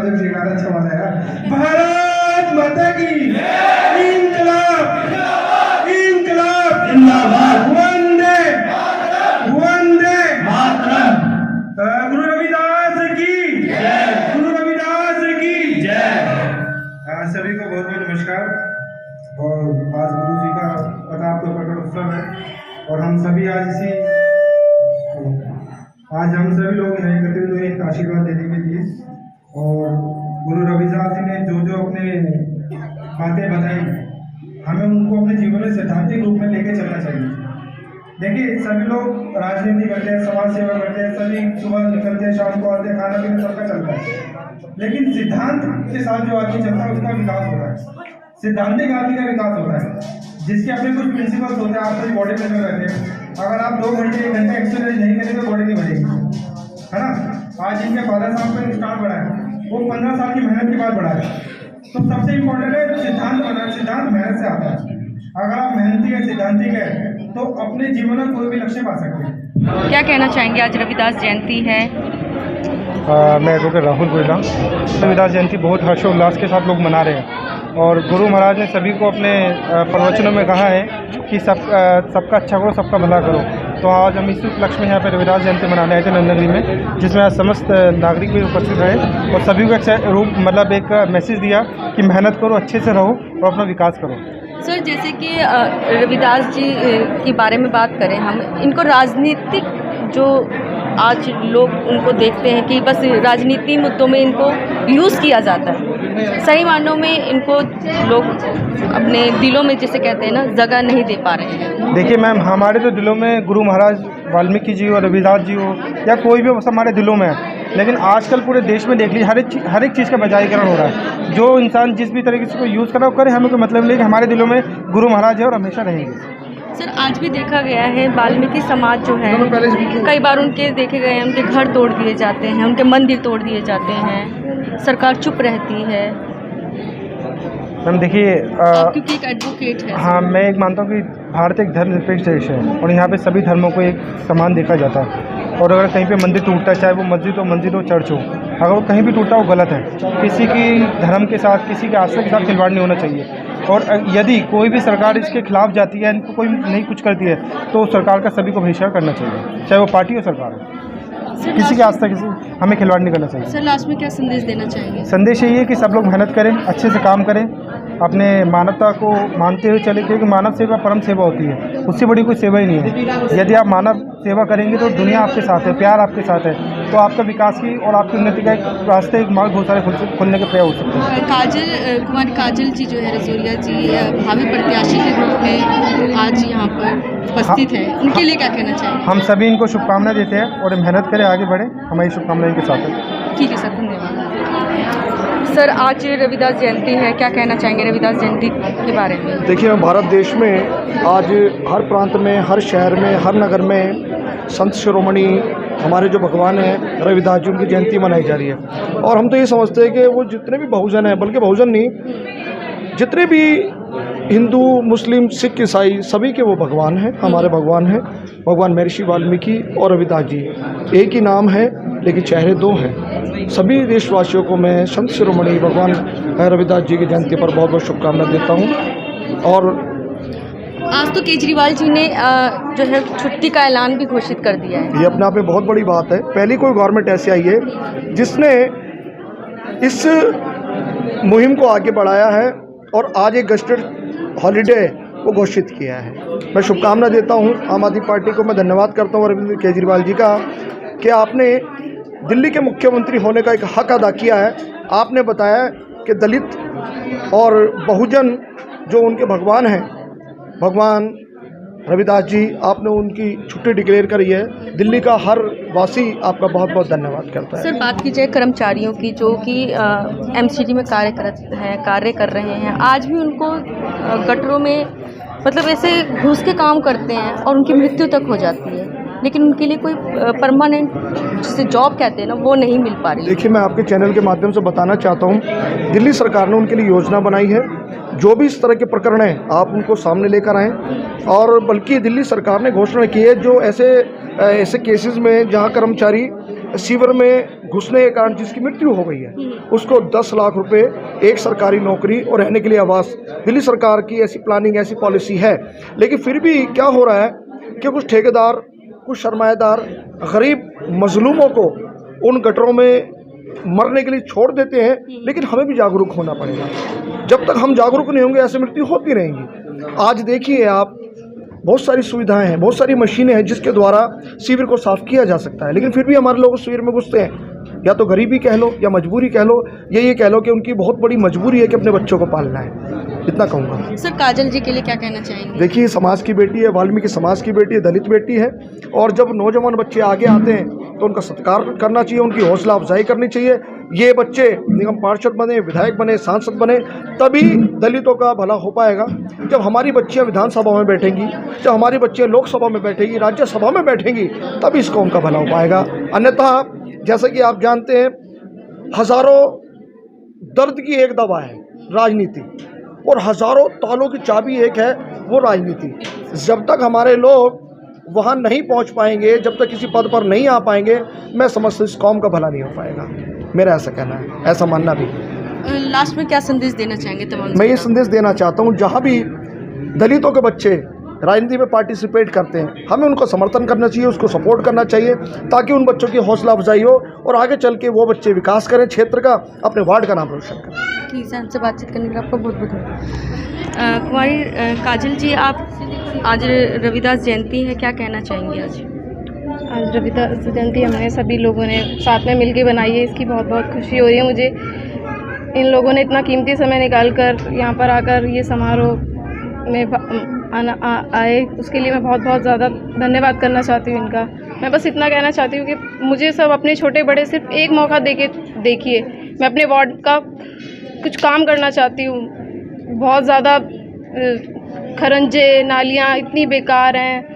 मुझे सिखाना अच्छा मजा आएगा। भारत माता की इंकलाब इंकलाब जिंदाबाद, वंदे वंदे मातरम। गुरु रविदास की जय, गुरु रविदास की जय। सभी को बहुत बहुत नमस्कार। और आज गुरु जी का पता आपको प्रकट उत्सव है और हम सभी आज हम सभी लोग यहाँ एकत्रित हुए एक आशीर्वाद देने के लिए। और गुरु रविदास जी ने जो जो अपने बातें बताई, हमें उनको अपने जीवन में सैद्धांतिक रूप में लेके चलना चाहिए। देखिए, सभी लोग राजनीति करते हैं, समाज सेवा करते हैं, सभी सुबह निकलते हैं, शाम को आते हैं, खाना पीना सबका चलता है, लेकिन सिद्धांत के साथ जो आदमी चलता है उसका विकास होता है। सिद्धांतिक आदमी का विकास होता है, जिसके अपने कुछ प्रिंसिपल्स होते हैं। आप सभी बॉडी बिल्डर रहते हैं, अगर आप 2 घंटे 1 घंटे एक्सरसाइज नहीं करेंगे तो बॉडी नहीं बढ़ेगी, है ना। आज इनके फादर साहब का स्टार्ट बढ़ा है, वो 15 साल की मेहनत के बाद बढ़ा है। तो सबसे इम्पोर्टेंट है सिद्धांत बनाना। सिद्धांत मेहनत से आता है। अगर आप मेहनती है, सिद्धांतिक है, तो अपने जीवन में कोई भी लक्ष्य पा सकते हैं। क्या कहना चाहेंगे, आज रविदास जयंती है? मैं एडवोकेट राहुल बोला। रविदास जयंती बहुत हर्षोल्लास के साथ लोग मना रहे हैं और गुरु महाराज ने सभी को अपने प्रवचनों में कहा है कि सबका अच्छा करो, सबका भला करो। तो आज हम इस उपलक्ष्य में यहाँ पर रविदास जयंती मनाने आए थे नंदनगिरी में, जिसमें आज समस्त नागरिक भी उपस्थित रहे और सभी को एक मैसेज दिया कि मेहनत करो, अच्छे से रहो और अपना विकास करो। सर, जैसे कि रविदास जी के बारे में बात करें हम, इनको राजनीतिक जो आज लोग उनको देखते हैं कि बस राजनीति मुद्दों में इनको यूज़ किया जाता है, सही मायनों में इनको लोग अपने दिलों में, जिसे कहते हैं ना, जगह नहीं दे पा रहे हैं। देखिए मैम, हमारे तो दिलों में गुरु महाराज वाल्मीकि जी और रविदास जी हो या कोई भी हमारे दिलों में है, लेकिन आजकल पूरे देश में देख लीजिए हर एक चीज़ का बजायकरण हो रहा है। जो इंसान जिस भी तरीके से यूज़ कर रहा है करे, हमें कोई मतलब नहीं कि हमारे दिलों में गुरु महाराज है और हमेशा रहेंगे। सर, आज भी देखा गया है वाल्मीकि समाज जो है, कई बार उनके देखे गए हैं, उनके घर तोड़ दिए जाते हैं, उनके मंदिर तोड़ दिए जाते हैं, सरकार चुप रहती है। मैम देखिए, क्योंकि एक एडवोकेट है। हाँ, मैं एक मानता हूँ कि भारत एक धर्मनिरपेक्ष देश है और यहाँ पे सभी धर्मों को एक समान देखा जाता है। और अगर कहीं पे मंदिर टूटता है, चाहे वो मस्जिद हो, चर्च हो, अगर वो कहीं भी टूटा, वो गलत है। किसी की धर्म के साथ, किसी के आस्था के साथ खिलवाड़ नहीं होना चाहिए। और यदि कोई भी सरकार इसके खिलाफ जाती है, इनको कोई नहीं कुछ करती है, तो सरकार का सभी को बहिष्कार करना चाहिए, चाहे वो पार्टी हो, सरकार हो। किसी की आस्था हमें खिलवाड़ नहीं करना चाहिए। सर, लास्ट में क्या संदेश देना चाहेंगे? संदेश यही है कि सब लोग मेहनत करें, अच्छे से काम करें, अपने मानवता को मानते हुए चले, क्योंकि मानव सेवा परम सेवा होती है, उससे बड़ी कोई सेवा ही नहीं है। यदि आप मानव सेवा करेंगे तो दुनिया आपके साथ है, प्यार आपके साथ है, तो आपका विकास की और आपकी उन्नति का एक रास्ते, एक मार्ग बहुत सारे खुलने के प्रयास हो सकते हैं। कुमारी काजल जी जो है, रजौरिया जी भावी प्रत्याशी के रूप में आज यहाँ पर उपस्थित है, उनके लिए क्या कहना चाहिए? हम सभी इनको शुभकामनाएं देते हैं और मेहनत करें, आगे बढ़े, हमारी शुभकामनाएं इनके साथ है। ठीक है सर, धन्यवाद। सर, आज रविदास जयंती है, क्या कहना चाहेंगे रविदास जयंती के बारे में? देखिए, भारत देश में आज हर प्रांत में, हर शहर में, हर नगर में संत शिरोमणि हमारे जो भगवान हैं रविदास जी, उनकी जयंती मनाई जा रही है। और हम तो ये समझते हैं कि वो जितने भी बहुजन हैं, बल्कि बहुजन नहीं, जितने भी हिंदू, मुस्लिम, सिख, ईसाई, सभी के वो भगवान हैं, हमारे भगवान हैं। भगवान महर्षि वाल्मीकि और रविदास जी, एक ही नाम है लेकिन चेहरे 2 हैं। सभी देशवासियों को मैं संत शिरोमणि भगवान रविदास जी की जयंती पर बहुत बहुत शुभकामनाएं देता हूँ। और आज तो केजरीवाल जी ने जो है छुट्टी का ऐलान भी घोषित कर दिया है। ये अपने आप में बहुत बड़ी बात है। पहली कोई गवर्नमेंट ऐसी आई है जिसने इस मुहिम को आगे बढ़ाया है और आज एक गस्टेड हॉलीडे वो घोषित किया है। मैं शुभकामना देता हूँ आम आदमी पार्टी को, मैं धन्यवाद करता हूँ अरविंद केजरीवाल जी का कि आपने दिल्ली के मुख्यमंत्री होने का एक हक अदा किया है। आपने बताया कि दलित और बहुजन जो उनके भगवान हैं, भगवान रविदास जी, आपने उनकी छुट्टी डिक्लेयर करी है। दिल्ली का हर वासी आपका बहुत बहुत धन्यवाद करता है। सर, बात की जाए कर्मचारियों की जो कि एमसीडी में कार्य कर रहे हैं, आज भी उनको गटरों में मतलब ऐसे घुस के काम करते हैं और उनकी मृत्यु तक हो जाती है, लेकिन उनके लिए कोई परमानेंट जिसे जॉब कहते हैं ना, वो नहीं मिल पा रही। देखिए, मैं आपके चैनल के माध्यम से बताना चाहता हूँ, दिल्ली सरकार ने उनके लिए योजना बनाई है। जो भी इस तरह के प्रकरण हैं, आप उनको सामने लेकर आएँ। और बल्कि दिल्ली सरकार ने घोषणा की है, जो ऐसे केसेस में जहाँ कर्मचारी सीवर में घुसने के कारण जिसकी मृत्यु हो गई है, उसको 10 लाख रुपए, एक सरकारी नौकरी और रहने के लिए आवास। दिल्ली सरकार की ऐसी प्लानिंग, ऐसी पॉलिसी है। लेकिन फिर भी क्या हो रहा है कि कुछ ठेकेदार, कुछ सरमाएदार गरीब मजलूमों को उन गटरों में मरने के लिए छोड़ देते हैं। लेकिन हमें भी जागरूक होना पड़ेगा। जब तक हम जागरूक नहीं होंगे ऐसी मृत्यु होती रहेंगी। आज देखिए आप, बहुत सारी सुविधाएं हैं, बहुत सारी मशीनें हैं जिसके द्वारा शिविर को साफ़ किया जा सकता है। लेकिन फिर भी हमारे लोग शिविर में घुसते हैं। या तो गरीबी कह लो या मजबूरी कह लो, ये कह लो कि उनकी बहुत बड़ी मजबूरी है कि अपने बच्चों को पालना है। इतना कहूँगा। सर, काजल जी के लिए क्या कहना चाहेंगे? देखिए, समाज की बेटी है, वाल्मीकि समाज की बेटी है, दलित बेटी है। और जब नौजवान बच्चे आगे आते हैं तो उनका सत्कार करना चाहिए, उनकी हौसला अफजाई करनी चाहिए। ये बच्चे निगम पार्षद बने, विधायक बने, सांसद बने, तभी दलितों का भला हो पाएगा। जब हमारी बच्चियां विधानसभा में बैठेंगी, जब हमारी बच्चियां लोकसभा में बैठेंगी, राज्यसभा में बैठेंगी, तभी इस कौम का भला हो पाएगा। अन्यथा जैसा कि आप जानते हैं, हज़ारों दर्द की एक दवा है राजनीति, और हज़ारों तालों की चाबी एक है, वो राजनीति। जब तक हमारे लोग वहाँ नहीं पहुँच पाएंगे, जब तक किसी पद पर नहीं आ पाएंगे, मैं समझता इस कौम का भला नहीं हो पाएगा। मेरा ऐसा कहना है, ऐसा मानना भी। लास्ट में क्या संदेश देना चाहेंगे तमाम? मैं ये संदेश देना चाहता हूँ, जहाँ भी दलितों के बच्चे राजनीति में पार्टिसिपेट करते हैं, हमें उनको समर्थन करना चाहिए, उसको सपोर्ट करना चाहिए, ताकि उन बच्चों की हौसला अफजाई हो और आगे चल के वो बच्चे विकास करें, क्षेत्र का, अपने वार्ड का नाम रोशन करें। ठीक है, हमसे बातचीत करने के लिए आपका बहुत बहुत धन्यवाद। कुमारी काजल जी, आप आज रविदास जयंती है, क्या कहना चाहेंगे? आज रविदास जयंती हमने सभी लोगों ने साथ में मिलकर बनाई है। इसकी बहुत बहुत खुशी हो रही है मुझे। इन लोगों ने इतना कीमती समय निकाल कर यहाँ पर आकर ये समारोह में आए, उसके लिए मैं बहुत बहुत ज़्यादा धन्यवाद करना चाहती हूँ इनका। मैं बस इतना कहना चाहती हूँ कि मुझे सब अपने छोटे बड़े सिर्फ एक मौका देखिए। मैं अपने वार्ड का कुछ काम करना चाहती हूँ। बहुत ज़्यादा खरंजे, नालियाँ इतनी बेकार हैं,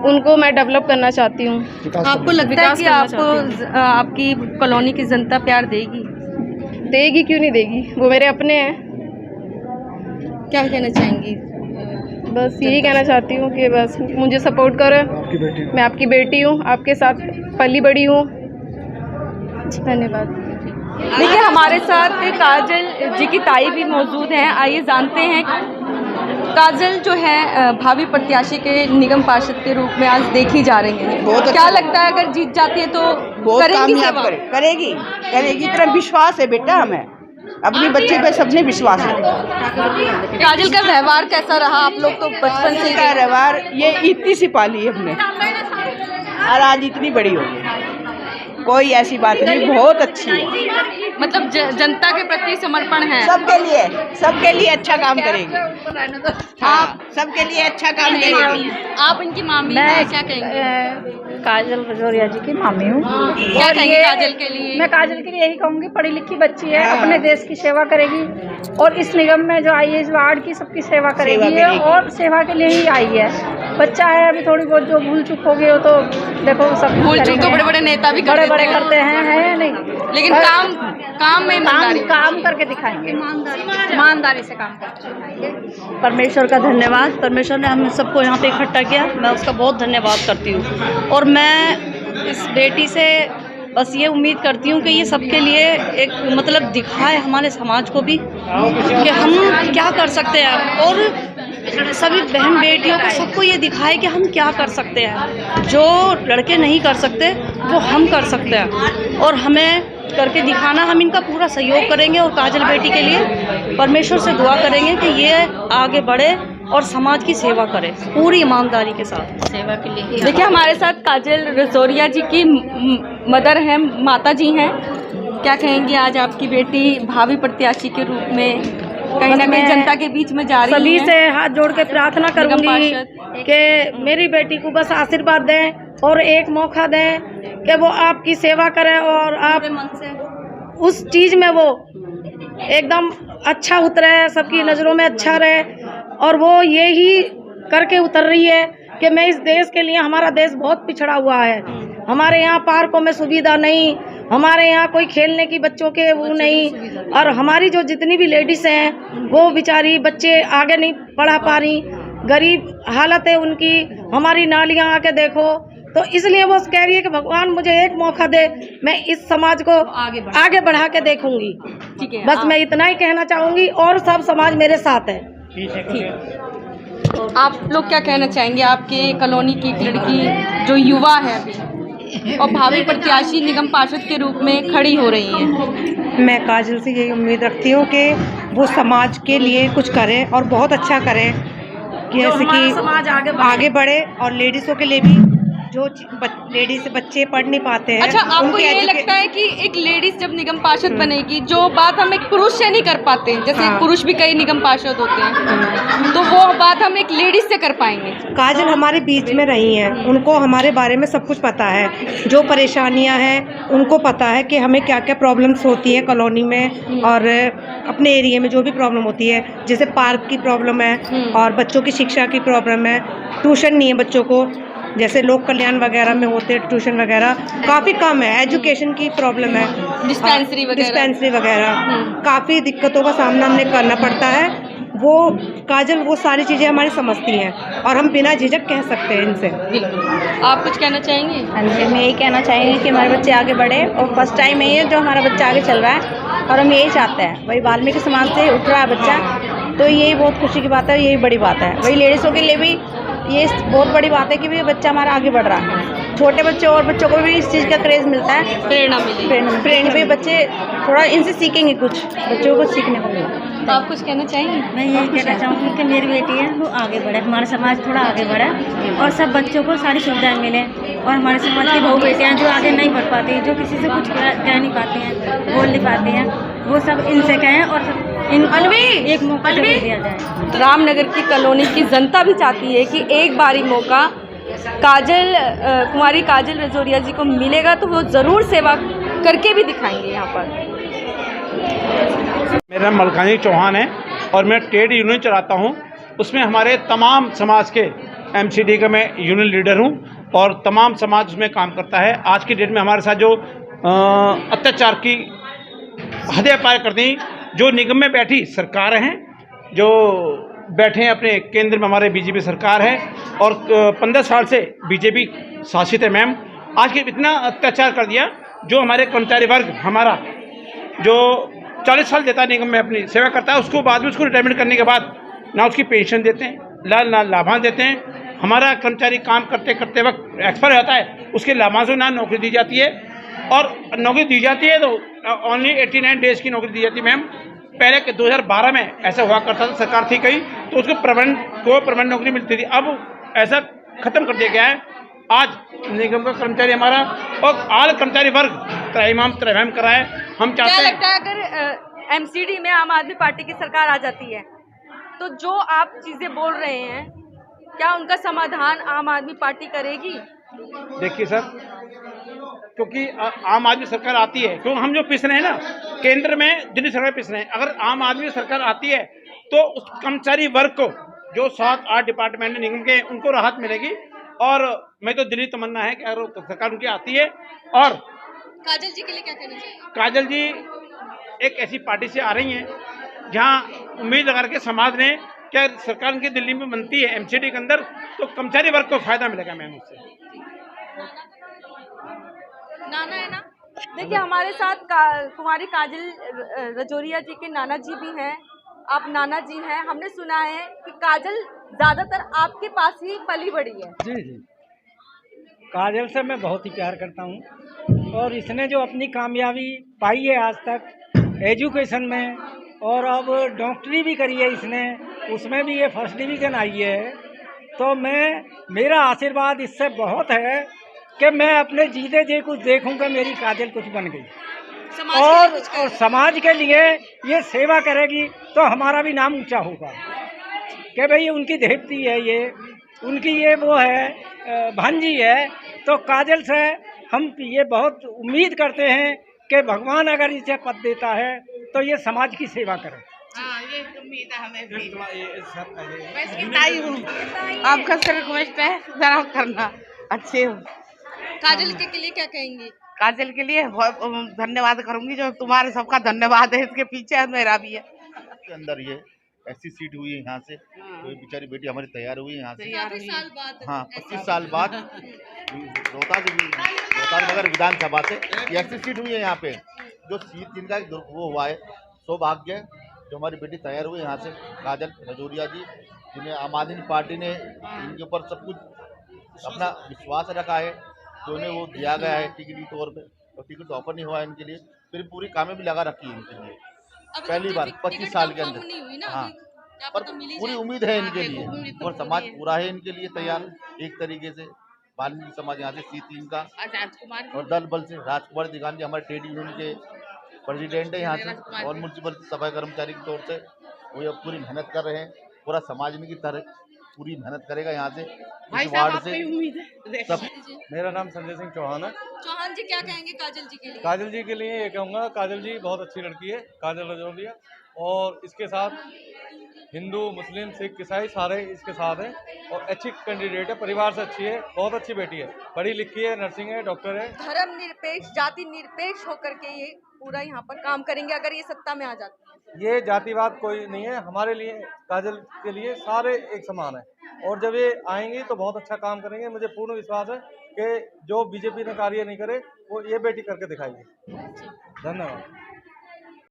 उनको मैं डेवलप करना चाहती हूँ। आपको लगता है कि आपको आपकी कॉलोनी की जनता प्यार देगी? देगी, क्यों नहीं देगी, वो मेरे अपने हैं। क्या कहना चाहेंगी? बस यही कहना चाहती हूँ कि बस मुझे सपोर्ट करो। मैं आपकी बेटी हूँ, आपके साथ पली बड़ी हूँ। धन्यवाद। देखिए, हमारे साथ काजल जी की ताई भी मौजूद हैं। आइए जानते हैं, काजल जो है भावी प्रत्याशी के निगम पार्षद के रूप में आज देखी जा रही है। क्या लगता है अगर जीत जाती है तो करेंगी सेवा? करेगी, इतना विश्वास है बेटा हमें, अपनी बच्ची पे सबने विश्वास है। काजल का व्यवहार कैसा रहा? आप लोग तो बचपन से का व्यवहार, ये इतनी सी पाली है हमने और आज इतनी बड़ी हो गई। कोई ऐसी बात नहीं, बहुत अच्छी है। मतलब जनता के प्रति समर्पण है। सबके लिए अच्छा काम करेगी। हाँ, सबके लिए अच्छा काम करेगी। आप इनकी मामी हैं, क्या कहेंगे? काजल रजौरिया जी की मामी हूँ। क्या कहेंगे काजल के लिए? मैं काजल के लिए यही कहूँगी, पढ़ी लिखी बच्ची है, अपने देश की सेवा करेगी और इस निगम में जो आई है, इस वार्ड की सबकी सेवा करेगी और सेवा के लिए ही आई है। बच्चा है, अभी थोड़ी बहुत जो भूल चूक हो गई हो तो देखो, सब भूल चूक तो बड़े बड़े नेता भी बड़े करते हैं, है नहीं, लेकिन काम में काम करके दिखाएंगे, ईमानदारी से काम करके दिखाएंगे। परमेश्वर का धन्यवाद, परमेश्वर ने हम सबको यहाँ पे इकट्ठा किया, मैं उसका बहुत धन्यवाद करती हूँ। और मैं इस बेटी से बस ये उम्मीद करती हूँ कि ये सबके लिए एक मतलब दिखाए, हमारे समाज को भी, कि हम क्या कर सकते हैं और सभी बहन बेटियों को सबको ये दिखाए कि हम क्या कर सकते हैं। जो लड़के नहीं कर सकते वो हम कर सकते हैं और हमें करके दिखाना, हम इनका पूरा सहयोग करेंगे। और काजल बेटी के लिए परमेश्वर से दुआ करेंगे कि ये आगे बढ़े और समाज की सेवा करे पूरी ईमानदारी के साथ। सेवा के लिए देखिए, हमारे साथ काजल रजौरिया जी की मदर हैं, माता जी हैं। क्या कहेंगी, आज आपकी बेटी भावी प्रत्याशी के रूप में कहीं ना कहीं जनता के बीच में जा रही है? सभी से हाथ जोड़ के प्रार्थना करूंगी कि मेरी बेटी को बस आशीर्वाद दें और एक मौका दें कि वो आपकी सेवा करे और आप उस चीज़ में वो एकदम अच्छा उतरे, सबकी नज़रों में अच्छा रहे। और वो यही करके उतर रही है कि मैं इस देश के लिए, हमारा देश बहुत पिछड़ा हुआ है, हमारे यहाँ पार्कों में सुविधा नहीं, हमारे यहाँ कोई खेलने की बच्चों के वो नहीं, और हमारी जो जितनी भी लेडीज़ हैं वो बेचारी बच्चे आगे नहीं पढ़ा पा रही, गरीब हालत है उनकी। हमारी नालियाँ आके देखो, तो इसलिए वो कह रही है कि भगवान मुझे एक मौका दे, मैं इस समाज को आगे बढ़ा के देखूंगी। ठीक है, बस मैं इतना ही कहना चाहूँगी और सब समाज मेरे साथ है। आप लोग क्या कहना चाहेंगे? आपके कॉलोनी की एक लड़की जो युवा है अभी और भावी प्रत्याशी निगम पार्षद के रूप में खड़ी हो रही हैं। मैं काजल से यही उम्मीद रखती हूँ कि वो समाज के लिए कुछ करें और बहुत अच्छा करें, जैसे कि समाज आगे बढ़े और लेडीज़ों के लिए भी जो लेडीज बच्चे पढ़ नहीं पाते हैं। अच्छा, आपको उनके ये लगता है कि एक लेडीज जब निगम पार्षद बनेगी, जो बात हम एक पुरुष से नहीं कर पाते, जैसे पुरुष भी कई निगम पार्षद होते हैं, तो वो बात हम एक लेडीज से कर पाएंगे। काजल हमारे बीच में रही हैं, उनको हमारे बारे में सब कुछ पता है, जो परेशानियां हैं उनको पता है कि हमें क्या क्या प्रॉब्लम्स होती है कॉलोनी में और अपने एरिया में जो भी प्रॉब्लम होती है, जैसे पार्क की प्रॉब्लम है और बच्चों की शिक्षा की प्रॉब्लम है, ट्यूशन नहीं है बच्चों को, जैसे लोक कल्याण वगैरह में होते हैं ट्यूशन वगैरह काफ़ी कम है, एजुकेशन की प्रॉब्लम है, डिस्पेंसरी वगैरह काफ़ी दिक्कतों का सामना हमें करना पड़ता है। वो काजल वो सारी चीज़ें हमारी समझती हैं और हम बिना झिझक कह सकते हैं इनसे। बिल्कुल। आप कुछ कहना चाहेंगे? हाँ जी, मैं यही कहना चाहेंगी कि हमारे बच्चे आगे बढ़े और फर्स्ट टाइम यही है जो हमारा बच्चा आगे चल रहा है और हम यही चाहते हैं। वही वाल्मीकि समाज से उठ रहा है बच्चा, तो यही बहुत खुशी की बात है, यही बड़ी बात है। वही लेडीज़ों के लिए भी ये बहुत बड़ी बात है कि भी बच्चा हमारा आगे बढ़ रहा है। छोटे बच्चों और बच्चों को भी इस चीज़ का क्रेज़ मिलता है, प्रेरणा भी बच्चे थोड़ा इनसे सीखेंगे, कुछ बच्चों को सीखने को मिलेगा। तो आप कुछ कहना चाहेंगे? मैं यही कहना चाहूँगी कि मेरी बेटी है वो आगे बढ़े, हमारा समाज थोड़ा आगे बढ़े और सब बच्चों को सारी सुविधाएं मिलें और हमारे समाज की बहू बेटियाँ जो आगे नहीं बढ़ पाती, जो किसी से कुछ कह नहीं पाती हैं, बोल नहीं पाती हैं, वो सब इनसे कहें और सब एक मौका जरूर दिया जाए। रामनगर की कॉलोनी की जनता भी चाहती है कि एक बारी मौका कुमारी काजल रजौरिया जी को मिलेगा तो वो ज़रूर सेवा करके भी दिखाएंगे यहाँ पर। मेरा नाम मलखानी चौहान है और मैं ट्रेड यूनियन चलाता हूँ। उसमें हमारे तमाम समाज के एमसीडी का मैं यूनियन लीडर हूँ और तमाम समाज उसमें काम करता है। आज की डेट में हमारे साथ जो अत्याचार की हदें पार कर दी, जो निगम में बैठी सरकार हैं, जो बैठे हैं अपने केंद्र में हमारे बीजेपी सरकार है और 15 साल से बीजेपी शासित है मैम। आज के इतना अत्याचार कर दिया, जो हमारे कर्मचारी वर्ग हमारा जो 40 साल देता है निगम में अपनी सेवा करता है, उसको बाद में उसको रिटायरमेंट करने के बाद ना उसकी पेंशन देते हैं, ना लाभांश देते हैं। हमारा कर्मचारी काम करते करते वक्त एक्सपायर होता है, उसके लाभांश ना नौकरी दी जाती है और नौकरी दी जाती है तो ओनली 89 डेज़ की नौकरी दी जाती है मैम। पहले 2012 में ऐसा हुआ करता था, सरकार थी कहीं तो उसको परमानेंट नौकरी मिलती थी, अब ऐसा खत्म कर दिया गया है। आज निगम का कर्मचारी हमारा और आल कर्मचारी वर्ग त्रैमाम करा है। हम चाहते हैं, क्या लगता है अगर एमसीडी में आम आदमी पार्टी की सरकार आ जाती है तो जो आप चीज़ें बोल रहे हैं, क्या उनका समाधान आम आदमी पार्टी करेगी? देखिए सर, क्योंकि आम आदमी सरकार आती है, क्योंकि हम जो पिस रहे हैं ना केंद्र में, दिल्ली सरकार पिस रहे हैं, अगर आम आदमी सरकार आती है तो उस कर्मचारी वर्ग को जो 7-8 डिपार्टमेंट निगम के उनको राहत मिलेगी। और मैं तो दिल्ली तमन्ना है कि अगर सरकार उनकी आती है। और काजल जी के लिए क्या कहना चाहिए? काजल जी एक ऐसी पार्टी से आ रही हैं जहां उम्मीद लगा के समाज ने, क्या सरकार उनकी दिल्ली में बनती है एमसीडी के अंदर, तो कर्मचारी वर्ग को फायदा मिलेगा मैम उससे। नाना है ना, देखिए हमारे साथ कुमारी काजल रजौरिया जी के नाना जी भी हैं, आप नाना जी हैं। हमने सुना है कि काजल ज़्यादातर आपके पास ही पली बड़ी है। जी जी, काजल से मैं बहुत ही प्यार करता हूँ और इसने जो अपनी कामयाबी पाई है आज तक एजुकेशन में, और अब डॉक्टरी भी करी है इसने, उसमें भी ये फर्स्ट डिवीज़न आई है, तो मेरा आशीर्वाद इससे बहुत है कि मैं अपने जीते जी कुछ देखूंगा, मेरी काजल कुछ बन गई और समाज के लिए ये सेवा करेगी तो हमारा भी नाम ऊंचा होगा कि भाई उनकी देवती है, ये उनकी ये वो है भांजी है। तो काजल से हम ये बहुत उम्मीद करते हैं कि भगवान अगर इसे पद देता है तो ये समाज की सेवा करे। ये उम्मीद है हमें भी। आपका सर रिक्वेस्ट है जरा करना अच्छे हो। काजल के लिए क्या कहेंगी? काजल के लिए बहुत धन्यवाद करूंगी, जो तुम्हारे सबका धन्यवाद है, इसके पीछे मेरा भी है। के अंदर ये ऐसी सीट हुई है यहाँ से, तो ये बेचारी बेटी हमारी तैयार हुई है यहाँ से। काफी साल बाद हाँ, 25 साल बाद रोहतास नगर विधानसभा से ये ऐसी सीट हुई है यहाँ पे, जो सीट जिनका वो हुआ है, सौभाग्य है, जो हमारी बेटी तैयार हुई है यहाँ से, काजल रजौरिया जी, जिन्हें आम आदमी पार्टी ने इनके ऊपर सब कुछ अपना विश्वास रखा है, जो उन्हें वो दिया गया है टिकट के तौर पे, और टिकट ऑफर नहीं हुआ है इनके लिए, फिर पूरी कामें भी लगा रखी है इनके लिए पहली बार 25 साल के अंदर। हाँ, पर पूरी उम्मीद है इनके लिए, और समाज पूरा है इनके लिए तैयार एक तरीके से। वाल्मीकि समाज यहाँ से C3 का और दल बल से राजकुमार दिगान जी हमारे ट्रेड यूनियन के प्रेसिडेंट है यहाँ से, और म्यूनसिपल सफाई कर्मचारी के तौर से वो अब पूरी मेहनत कर रहे हैं। पूरा समाज इनकी तरह पूरी मेहनत करेगा यहाँ से, इस वार्ड से सब। मेरा नाम संजय सिंह चौहान है। चौहान जी क्या कहेंगे काजल जी के लिए? काजल जी के लिए ये कहूँगा, काजल जी बहुत अच्छी लड़की है, काजल रजौरिया, और इसके साथ हिंदू मुस्लिम सिख ईसाई सारे इसके साथ हैं, और अच्छी कैंडिडेट है, परिवार से अच्छी है, बहुत अच्छी बेटी है, पढ़ी लिखी है, नर्सिंग है, डॉक्टर है। धर्म निरपेक्ष, जाति निरपेक्ष होकर के ये पूरा यहाँ पर काम करेंगे अगर ये सत्ता में आ जाते हैं। ये जातिवाद कोई नहीं है, हमारे लिए काजल के लिए सारे एक समान है, और जब ये आएंगी तो बहुत अच्छा काम करेंगे। मुझे पूर्ण विश्वास है कि जो बीजेपी ने कार्य नहीं करे वो ये बेटी करके दिखाएगी। धन्यवाद।